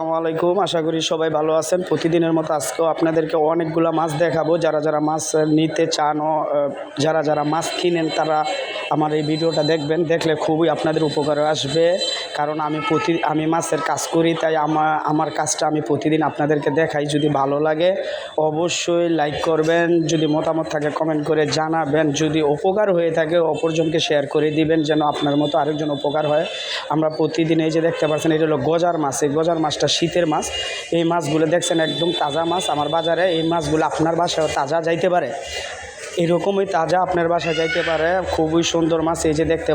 আসসালামু আলাইকুম। আশা করি সবাই ভালো আছেন। প্রতিদিনের মতো আজকেও আপনাদেরকে অনেকগুলো মাছ দেখাবো। যারা যারা মাছ নিতে চান ও যারা যারা মাছ কিনেন তারা আমার এই ভিডিওটা দেখবেন। দেখলে খুবই আপনাদের উপকারে আসবে। কারণ আমি মাছের কাজ করি, তাই আমার কাজটা আমি প্রতিদিন আপনাদেরকে দেখাই। যদি ভালো লাগে অবশ্যই লাইক করবেন, যদি মতামত থাকে কমেন্ট করে জানাবেন, যদি উপকার হয়ে থাকে অপরজনকে শেয়ার করে দিবেন যেন আপনার মতো আরেকজন উপকার হয়। আমরা প্রতিদিন এই যে দেখতে পাচ্ছেন এটা হলো গজার মাছ। এই গজার মাছটা শীতের মাছ। এই মাছগুলো দেখছেন একদম তাজা মাছ। আমার বাজারে এই মাছগুলো আপনার বাসায় তাজা যাইতে পারে, এরকমই তাজা আপনার বাসায় যাইতে পারে। খুবই সুন্দর মাছ। এই যে দেখতে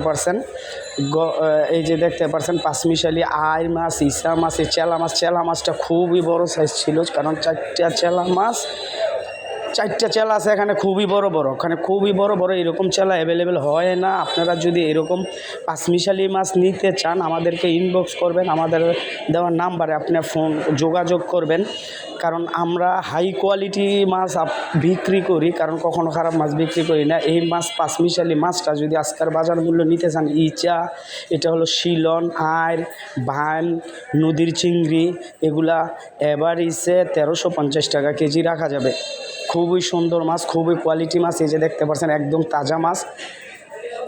পাচ্ছেন পাঁচমিশালি আই মাছ, ইসা মাছ, এই চেলা মাছটা খুবই বড় সাইজ ছিল। কারণ চারটা চেলা আছে এখানে, খুবই বড় ওখানে খুবই বড় এরকম চেলা অ্যাভেলেবেল হয় না। আপনারা যদি এরকম পাঁচমিশালি মাছ নিতে চান আমাদেরকে ইনবক্স করবেন, আমাদের দেওয়ার নাম্বারে আপনি ফোন যোগাযোগ করবেন। কারণ আমরা হাই কোয়ালিটি মাছ বিক্রি করি, কারণ কখনো খারাপ মাছ বিক্রি করি না। এই মাছ পাঁচমিশালি মাছটা যদি আজকের বাজার মূল্য নিতে চান, ইচা, এটা হলো শিলন, আইর, ভান, নদীর চিংড়ি, এগুলা এভারেজে 1350 টাকা কেজি রাখা যাবে। খুবই সুন্দর মাছ, খুবই কোয়ালিটি মাছ। এই যে দেখতে পাচ্ছেন একদম তাজা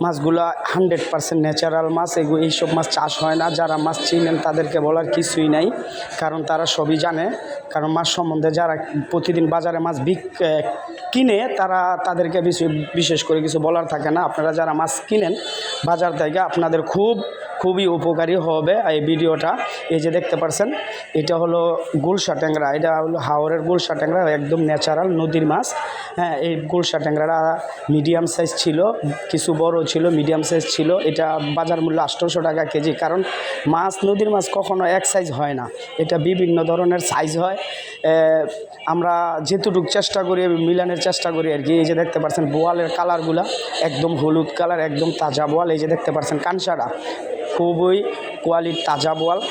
মাছগুলো 100% ন্যাচারাল মাছ। এইসব মাছ চাষ হয় না। যারা মাছ চিনেন তাদেরকে বলার কিছুই নাই, কারণ তারা সবই জানে। কারণ মাছ সম্বন্ধে যারা প্রতিদিন বাজারে মাছ কিনে তাদেরকে বিশেষ করে কিছু বলার থাকে না। আপনারা যারা মাছ কিনেন বাজার থেকে আপনাদের খুবই উপকারী হবে এই ভিডিওটা। এই যে দেখতে পাচ্ছেন এটা হলো গুলশা ট্যাংরা, এটা হলো হাওরের গুলশা ট্যাংরা, একদম ন্যাচারাল নদীর মাছ। হ্যাঁ, এই গুলশা ট্যাংরাটা মিডিয়াম সাইজ ছিল, কিছু বড় ছিল, মিডিয়াম সাইজ ছিল। এটা বাজার মূল্য 800 টাকা কেজি। কারণ নদীর মাছ কখনো এক সাইজ হয় না, এটা বিভিন্ন ধরনের সাইজ হয়। আমরা যেটুকু চেষ্টা করি মিলানের চেষ্টা করি আর কি। এই যে দেখতে পাচ্ছেন বোয়ালের কালারগুলা একদম হলুদ কালার, একদম তাজা বোয়াল। এই যে দেখতে পাচ্ছেন কানসারা, খুবই কোয়ালিটি তাজা বোয়াল।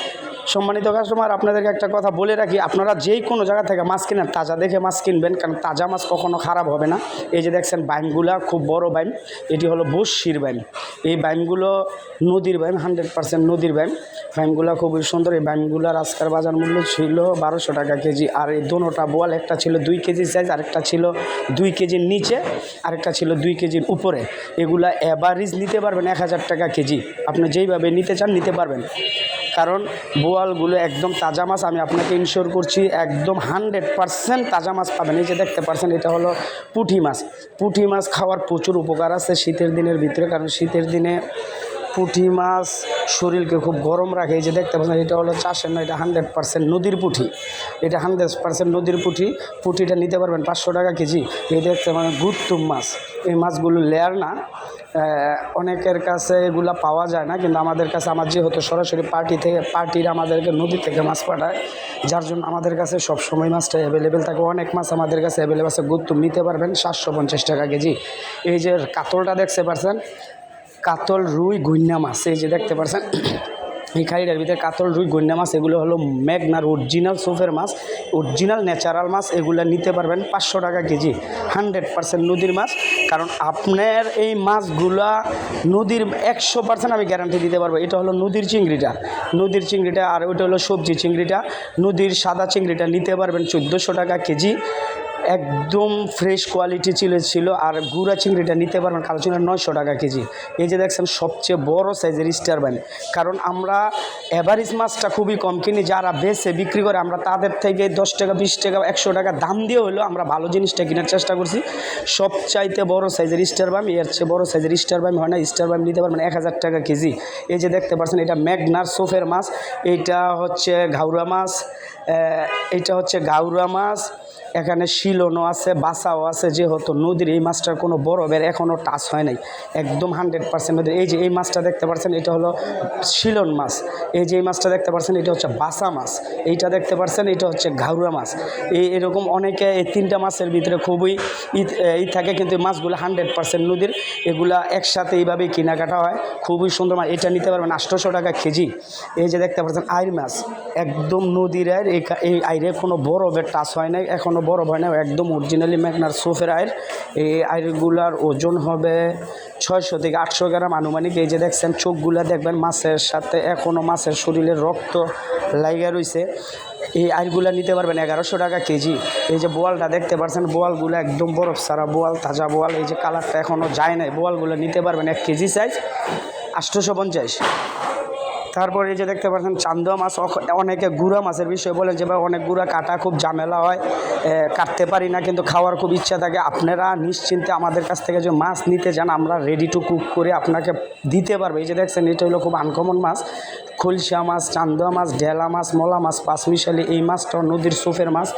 সম্মানিত কাস্টমার, আপনাদেরকে একটা কথা বলে রাখি, আপনারা যেই কোনো জায়গা থেকে মাছ কিনেন তাজা দেখে মাছ কিনবেন, কারণ তাজা মাছ কখনো খারাপ হবে না। এই যে দেখছেন বাইমগুলা খুব বড় বাইম, এটি হলো বসির বাইম। এই বাইমগুলো নদীর বাইম, 100% নদীর বাইমগুলো খুবই সুন্দর। এই বাইমগুলার আজকের বাজার মূল্য ছিল 1200 টাকা কেজি। আর এই দোনোটা বোয়াল, একটা ছিল 2 কেজি সাইজ, আরেকটা ছিল 2 কেজির নিচে, আরেকটা ছিল 2 কেজির উপরে। এগুলা অ্যাভারেজ নিতে পারবেন 1000 টাকা কেজি। আপনি যেইভাবে নিতে চান নিতে পারবেন, কারণ বোয়ালগুলো একদম তাজা মাছ। আমি আপনাকে ইনশিওর করছি একদম 100% তাজা মাছ পাবেন। এই যে দেখতে পাচ্ছেন এটা হলো পুঁটি মাছ খাওয়ার প্রচুর উপকার আছে শীতের দিনের ভিতরে, কারণ শীতের দিনে পুঁটি মাছ শরীরকে খুব গরম রাখে। এই যে দেখতে পাচ্ছেন এটা হলো চাষের না, এটা 100% নদীর পুঁটি, এটা 100% নদীর পুঁটিটা নিতে পারবেন 500 টাকা কেজি। এই দেখতে মানে গুত্তুম মাছ, এই মাছগুলো লেয়ার না, অনেকের কাছে এগুলা পাওয়া যায় না, কিন্তু আমাদের কাছে আমার যেহেতু সরাসরি পার্টিরা আমাদেরকে নদী থেকে মাছ পাঠায়, যার জন্য আমাদের কাছে সবসময় মাছটা অ্যাভেলেবেল থাকে। অনেক মাছ আমাদের কাছে অ্যাভেলেবেল আছে। গুত্তুম নিতে পারবেন 750 টাকা কেজি। এই যে কাতলটা দেখতে পাচ্ছেন, কাতল, রুই, গইন্না মাছ, এই যে দেখতে পাচ্ছেন এই খাড়িটার ভিতরে কাতল, রুই, গইন্না মাছ, এগুলো হলো মেঘনার অরিজিনাল সোফের মাছ, অরিজিনাল ন্যাচারাল মাছ। এগুলো নিতে পারবেন 500 টাকা কেজি, 100% নদীর মাছ। কারণ আপনার এই মাছগুলা নদীর 100% আমি গ্যারান্টি দিতে পারবো। এটা হলো নদীর চিংড়িটা, আর ওইটা হলো সবজি চিংড়িটা। নদীর সাদা চিংড়িটা নিতে পারবেন 1400 টাকা কেজি, একদম ফ্রেশ কোয়ালিটি ছিল। আর গুঁড়া চিংড়িটা নিতে পারবেন কালো চিংড়ি 900 টাকা কেজি। এই যে দেখছেন সবচেয়ে বড় সাইজের স্টার বাইন। কারণ আমরা অ্যাভারেজ মাছটা খুবই কম কিনি, যারা বেচে বিক্রি করে আমরা তাদের থেকে 10 টাকা, 20 টাকা, 100 টাকা দাম দিয়ে হলেও আমরা ভালো জিনিসটা কেনার চেষ্টা করছি। সবচাইতে বড় সাইজের স্টার বাইম, এর চেয়ে বড় সাইজের স্টার বাইম হয় না। স্টার বাইম নিতে পারবেন 1000 টাকা কেজি। এই যে দেখতে পাচ্ছেন এটা মেঘনার সোফের মাছ, এইটা হচ্ছে ঘাউরা মাছ, এখানে শিলনও আছে, বাসাও আছে। যেহেতু নদীর এই মাছটার কোনো বরফের এখনও টাচ হয় নাই, একদম 100% নদীর। এই যে এই মাছটা দেখতে পাচ্ছেন এটা হলো শিলন মাছ। এই যে এই মাছটা দেখতে পাচ্ছেন এটা হচ্ছে বাসা মাছ। এইটা দেখতে পাচ্ছেন এটা হচ্ছে ঘাউরা মাছ। এরকম অনেকে এই 3টা মাছের ভিতরে খুবই থাকে, কিন্তু মাছগুলো 100% নদীর। এগুলা একসাথে এইভাবেই কেনাকাটা হয়, খুবই সুন্দর মাছ। এটা নিতে পারবেন 800 টাকা কেজি। এই যে দেখতে পাচ্ছেন আইর মাছ, একদম নদীর আইর। এই আইরে কোনো বরফের টাচ হয় নাই, এখনও বরফ হয় না, একদম অরিজিনালি মেঘনার সোফের আয়ের। এই আয়েরগুলার ওজন হবে 600 থেকে 800 গ্রাম আনুমানিক। এই যে দেখছেন চোখগুলা দেখবেন মাছের সাথে এখনও মাছের শরীরে রক্ত লাইগা রয়েছে। এই আইরগুলা নিতে পারবেন 1100 টাকা কেজি। এই যে বোয়ালটা দেখতে পাচ্ছেন, বোয়ালগুলো একদম বরফ সারা বোয়াল, তাজা বোয়াল। এই যে কালারটা এখনও যায় নাই, বোয়ালগুলো নিতে পারবেন 1 কেজি সাইজ 850। তারপর এই যে দেখতে পাচ্ছেন চান্দোয়া মাছ। অনেকে গুঁড়া মাছের বিষয়ে বলেন যে ভাই অনেক গুঁড়া কাটা খুব ঝামেলা হয়, কাটতে পারি না, কিন্তু খাওয়ার খুব ইচ্ছা থাকে। আপনারা নিশ্চিন্তে আমাদের কাছ থেকে যে মাছ নিতে যান, আমরা রেডি টু কুক করে আপনাকে দিতে পারবো। এই যে দেখছেন এটা হলো খুব আনকমন মাছ, খলসা মাছ, চান্দোয়া মাছ, ঢেলা মাছ, মলা মাছ, পাঁচমিশালি। এই মাছটা নদীর সোফের মাছ,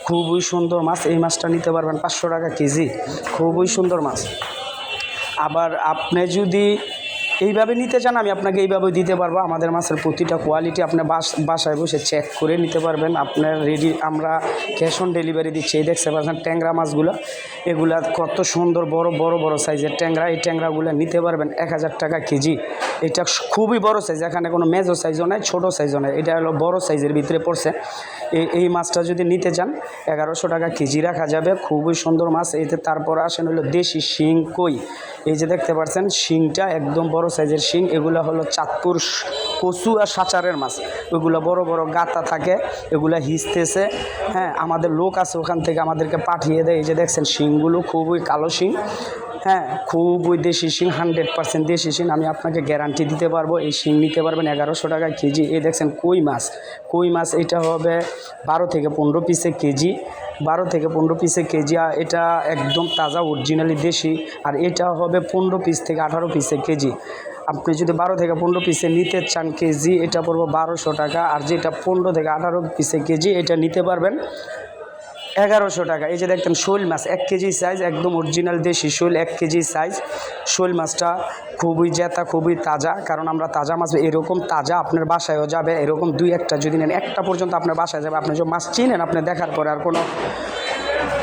খুবই সুন্দর মাছ। এই মাছটা নিতে পারবেন 500 টাকা কেজি, খুবই সুন্দর মাছ। আবার আপনি যদি এইভাবে নিতে চান, আমি আপনাকে এইভাবেও দিতে পারবো। আমাদের মাছের প্রতিটা কোয়ালিটি আপনি বাসায় বসে চেক করে নিতে পারবেন। আপনার রেডি, আমরা ক্যাশ অন ডেলিভারি দিচ্ছি। এই দেখতে পাচ্ছেন ট্যাংরা মাছগুলো, এগুলা কত সুন্দর বড় বড় বড় সাইজের ট্যাংরা। এই ট্যাংরাগুলো নিতে পারবেন 1000 টাকা কেজি। এটা খুবই বড় সাইজ, এখানে কোনো মেজো সাইজও নাই, ছোটো সাইজও নাই, এটা হলো বড় সাইজের ভিতরে পড়ছে। এই মাছটা যদি নিতে চান 1100 টাকা কেজি রাখা যাবে, খুবই সুন্দর মাছ। এতে তারপর আসেন হলো দেশি শিং কই। এই যে দেখতে পাচ্ছেন শিংটা একদম বড় সাইজের শিং। এগুলো হলো চাঁদপুর কচু আর সাচারের মাছ, ওইগুলো বড় বড় গাতা থাকে, এগুলো হিসতেছে। হ্যাঁ, আমাদের লোক আছে ওখান থেকে আমাদেরকে পাঠিয়ে দেয়। এই যে দেখছেন শিংগুলো খুবই কালো শিং, হ্যাঁ, খুবই দেশি শিং, 100% দেশি শিং। আমি আপনাকে গ্যারান্টি দিতে পারবো। এই শিং নিতে পারবেন 1100 টাকা কেজি। এই দেখছেন কই মাছ, কই মাছ এটা হবে 12 থেকে 15 পিসে কেজি, 12 থেকে 15 পিসে কেজি। আর এটা একদম তাজা অরিজিনালি দেশি। আর এটা হবে 15 পিস থেকে 18 পিসে কেজি। আপনি যদি 12 থেকে 15 পিসে নিতে চান কেজি, এটা পড়বো 1200 টাকা। আর যেটা 15 থেকে 18 পিসে কেজি, এটা নিতে পারবেন 1100 টাকা। এই যে দেখতেন শোল মাছ 1 কেজি সাইজ, একদম অরিজিনাল দেশি শোল 1 কেজি সাইজ। শোল মাছটা খুবই জেতা, খুবই তাজা, কারণ আমরা তাজা মাছ এরকম তাজা আপনার বাসায়ও যাবে। এরকম 2-1টা যদি নেন, একটা পর্যন্ত আপনার বাসায় যাবে। আপনি যে মাছ চিনেন, আপনি দেখার পরে আর কোনো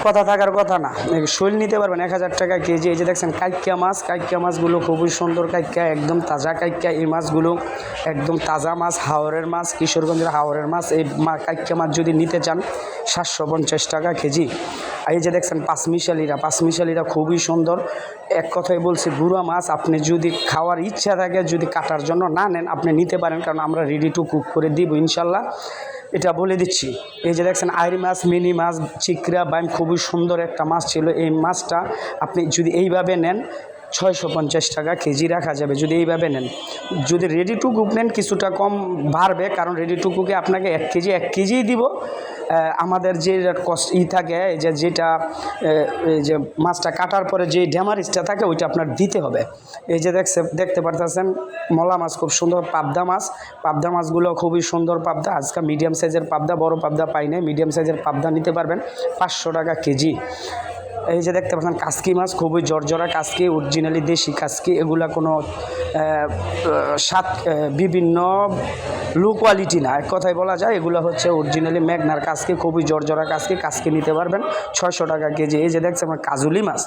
কথা থাকার কথা না। শোল নিতে পারবেন 1000 টাকা কেজি। এই যে দেখছেন কাইক্কা মাছ, কাইক্কা মাছগুলো খুবই সুন্দর কাইক্কা, একদম তাজা কাইক্কা। এই মাছগুলো একদম তাজা মাছ, হাওরের মাছ, কিশোরগঞ্জের হাওরের মাছ। এই কাইক্কা মাছ যদি নিতে চান 750 টাকা কেজি। এই যে দেখছেন পাঁচমিশালিরা, পাঁচমিশালিরা খুবই সুন্দর। এক কথায় বলছি গুঁড়া মাছ, আপনি যদি খাওয়ার ইচ্ছা থাকে, যদি কাটার জন্য না নেন, আপনি নিতে পারেন, কারণ আমরা রেডি টু কুক করে দিব ইনশাল্লাহ, এটা বলে দিচ্ছি। এই যে দেখছেন আইরি মাছ, মিনি মাছ, চিকরা বাইম, খুবই সুন্দর একটা মাছ ছিল। এই মাছটা আপনি যদি এইভাবে নেন 650 টাকা কেজি রাখা যাবে, যদি এইভাবে নেন। যদি রেডি টু কুক নেন কিছুটা কম বাড়বে, কারণ রেডি টু কুকে আপনাকে 1 কেজিই দিব। আমাদের যে কষ্ট থাকে, এই যে যেটা এই যে মাছটা কাটার পরে যে ড্যামারিজটা থাকে, ওইটা আপনার দিতে হবে। এই যে দেখতে পারতেছেন মলা মাছ, খুব সুন্দর পাবদা মাছ। পাবদা মাছগুলো খুবই সুন্দর পাবদা। আজকে মিডিয়াম সাইজের পাবদা, বড় পাবদা পাই নাই, মিডিয়াম সাইজের পাবদা নিতে পারবেন 500 টাকা কেজি। এই যে দেখতে পাচ্ছেন কাসকি মাছ, খুবই জর্জরা কাসকি, অরিজিনালি দেশি কাসকি। এগুলা কোনো বিভিন্ন লো কোয়ালিটি না, এক কথায় বলা যায় এগুলো হচ্ছে অরিজিনালি মেঘনার কাসকি, খুবই জর্জরা কাসকি। কাসকি নিতে পারবেন 600 টাকা কেজি। এই যে দেখছেন আমার কাজুলি মাছ,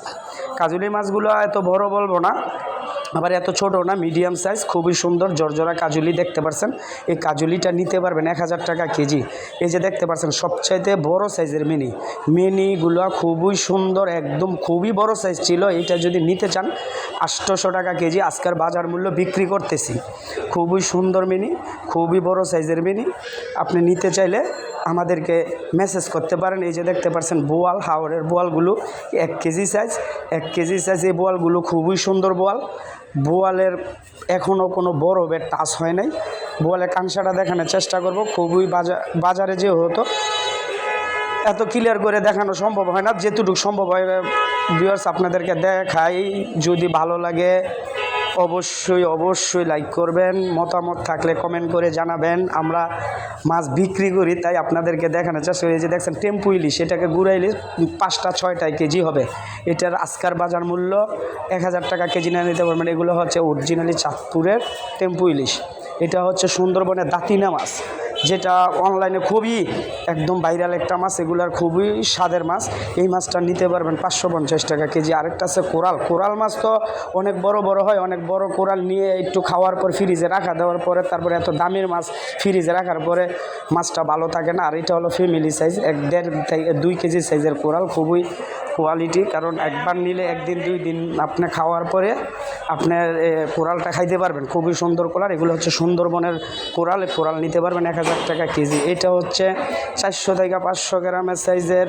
কাজুলি মাছগুলো এত বড় বলবো না, আবার এত ছোটো না, মিডিয়াম সাইজ, খুবই সুন্দর জর্জরা কাজুলি দেখতে পাচ্ছেন। এই কাজুলিটা নিতে পারবেন 1000 টাকা কেজি। এই যে দেখতে পাচ্ছেন সবচাইতে বড় সাইজের মিনিগুলো খুবই সুন্দর, একদম খুবই বড় সাইজ ছিল। এটা যদি নিতে চান 800 টাকা কেজি, আজকের বাজার মূল্য বিক্রি করতেছি। খুবই সুন্দর মিনি, খুবই বড় সাইজের মিনি। আপনি নিতে চাইলে আমাদেরকে মেসেজ করতে পারেন। এই যে দেখতে পাচ্ছেন বোয়াল, হাওরের বোয়ালগুলো 1 কেজি সাইজ, 1 কেজি সাইজ। এই বোয়ালগুলো খুবই সুন্দর বোয়াল। বোয়ালের এখনও কোনো বরফের টাচ হয় নাই। বোয়ালের কাঁসাটা দেখানোর চেষ্টা করব। খুবই বাজারে যে হতো এত ক্লিয়ার করে দেখানো সম্ভব হয় না, যেটুকু সম্ভব হয় ভিউয়ার্স আপনাদেরকে দেখাই। যদি ভালো লাগে অবশ্যই লাইক করবেন, মতামত থাকলে কমেন্ট করে জানাবেন। আমরা মাছ বিক্রি করি, তাই আপনাদেরকে দেখানোর চেষ্টা করি। যে দেখছেন টেম্পু ইলিশ, এটাকে গুঁড়া ইলিশ 5টা-6টায় কেজি হবে। এটার আজকার বাজার মূল্য 1000 টাকা কেজি না নিতে পারবেন। এগুলো হচ্ছে অরিজিনালি চাঁদপুরের টেম্পু ইলিশ। এটা হচ্ছে সুন্দরবনের দাঁতিনা মাছ। যেটা অনলাইনে খুবই একদম ভাইরাল একটা মাছ, এগুলার খুবই স্বাদের মাছ। এই মাছটা নিতে পারবেন 550 টাকা কেজি। আরেকটা আছে কোরাল। কোরাল মাছ তো অনেক বড় বড় হয়, অনেক বড় কোরাল নিয়ে একটু খাওয়ার পর ফ্রিজে রাখা দেওয়ার পরে তারপরে এত দামের মাছ ফ্রিজে রাখার পরে মাছটা ভালো থাকে না। আর এটা হলো ফ্যামিলি সাইজ, 1.5 থেকে 2 কেজি সাইজের কোরাল, খুবই কোয়ালিটি। কারণ একবার নিলে 1 দিন 2 দিন আপনি খাওয়ার পরে আপনার কোরালটা খাইতে পারবেন, খুবই সুন্দর কোরাল। এগুলো হচ্ছে সুন্দরবনের কোরাল, কোরাল নিতে পারবেন 1000 টাকা কেজি। এটা হচ্ছে 400 থেকে 500 গ্রামের সাইজের